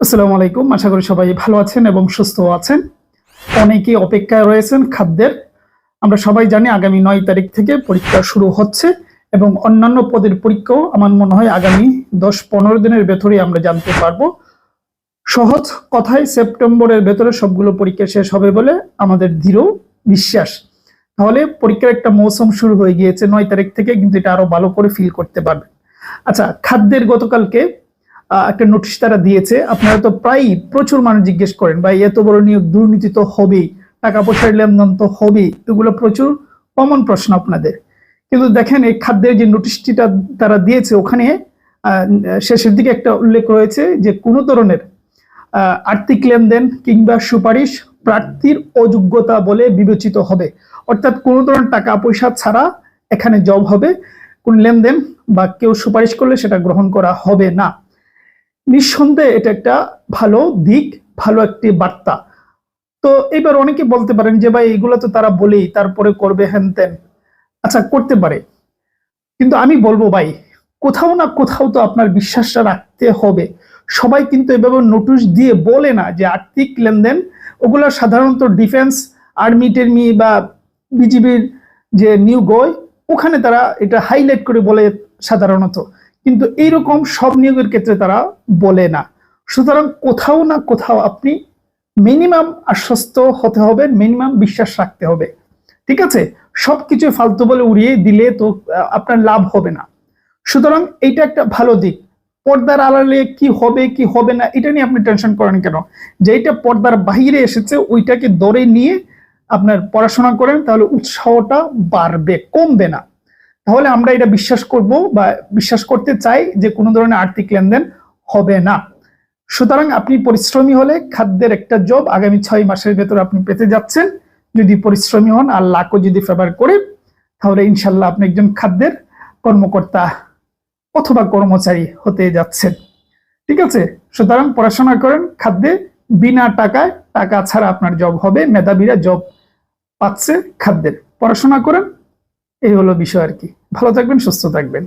আসসালামু আলাইকুম। আশা করি সবাই ভালো আছেন এবং সুস্থ আছেন। অনেকেই অপেক্ষায় রয়েছেন খাদ্যের। আমরা সবাই জানি আগামী ৯ তারিখ থেকে পরীক্ষা শুরু হচ্ছে এবং অন্যান্য পদের পরীক্ষাও আমার মনে হয় আগামী ১০-১৫ দিনের ভেতরেই আমরা জানতে পারবো। সহজ কথায় সেপ্টেম্বরের ভেতরে সবগুলো পরীক্ষা শেষ হবে বলে আমাদের দৃঢ় বিশ্বাস। তাহলে পরীক্ষার একটা মৌসুম শুরু হয়ে গিয়েছে ৯ তারিখ থেকে, কিন্তু এটা আরো ভালো করে ফিল করতে পারবেন। আচ্ছা, খাদ্যের গতকালকে একটা নোটিশ তারা দিয়েছে। আপনারা তো প্রায় প্রচুর মানুষ জিজ্ঞেস করেন, ভাই এত বড় নিয়োগ, দুর্নীতি তো হবেই, টাকা পয়সার লেনদেন তো হবেই, এগুলো প্রচুর কমন প্রশ্ন আপনাদের। কিন্তু দেখেন এই খাদ্যের যে নোটিশটিটা তারা দিয়েছে, ওখানে শেষের দিকে একটা উল্লেখ রয়েছে যে কোনো ধরনের আর্থিক লেনদেন কিংবা সুপারিশ প্রার্থীর অযোগ্যতা বলে বিবেচিত হবে। অর্থাৎ কোনো ধরনের টাকা পয়সা ছাড়া এখানে জব হবে, কোন লেনদেন বা কেউ সুপারিশ করলে সেটা গ্রহণ করা হবে না। নিঃসন্দেহে এটা একটা ভালো দিক, ভালো একটি বার্তা। তো এবার অনেকে বলতে পারেন যে ভাই এগুলো তো তারা বলেই তারপরে করবে হ্যান ত্যান। আচ্ছা, করতে পারে, কিন্তু আমি বলবো ভাই, কোথাও না কোথাও তো আপনার বিশ্বাসটা রাখতে হবে। সবাই কিন্তু এভাবে নোটিশ দিয়ে বলে না যে আর্থিক লেনদেন, ওগুলো সাধারণত ডিফেন্স, আর্মি টের্মি বা বিজিবির যে নিয়োগ হয় ওখানে তারা এটা হাইলাইট করে বলে সাধারণত, কিন্তু এইরকম সব নিয়োগের ক্ষেত্রে তারা বলে না। সুতরাং কোথাও না কোথাও আপনি মিনিমাম আশ্বস্ত হতে হবে, মিনিমাম বিশ্বাস রাখতে হবে। ঠিক আছে, সবকিছু ফালতু বলে উড়িয়ে দিলে তো আপনার লাভ হবে না। সুতরাং এইটা একটা ভালো দিক। পর্দার আড়ালে কি হবে কি হবে না এটা নিয়ে আপনি টেনশন করেন কেন? যেটা পর্দার বাহিরে এসেছে ওইটাকে ধরে নিয়ে আপনার পড়াশোনা করেন, তাহলে উৎসাহটা বাড়বে, কমবে না। তাহলে আমরা এটা বিশ্বাস করব বা বিশ্বাস করতে চাই যে কোনো ধরনের আর্থিক লেনদেন হবে না। সুতরাং আপনি পরিশ্রমী হলে খাদ্যের একটা জব আগামী 6 মাসের ভেতর আপনি পেতে যাচ্ছেন। যদি পরিশ্রমী হন আর লাখও যদি ফেভার করে, তাহলে ইনশাল্লাহ আপনি একজন খাদ্যের কর্মকর্তা অথবা কর্মচারী হতে যাচ্ছেন। ঠিক আছে, সুতরাং পড়াশোনা করেন খাদ্যে, বিনা টাকায়, টাকা ছাড়া আপনার জব হবে। মেধাবীরা জব পাচ্ছে খাদ্যের। পড়াশোনা করেন, এই হলো বিষয় আর কি। ভালো থাকবেন, সুস্থ থাকবেন।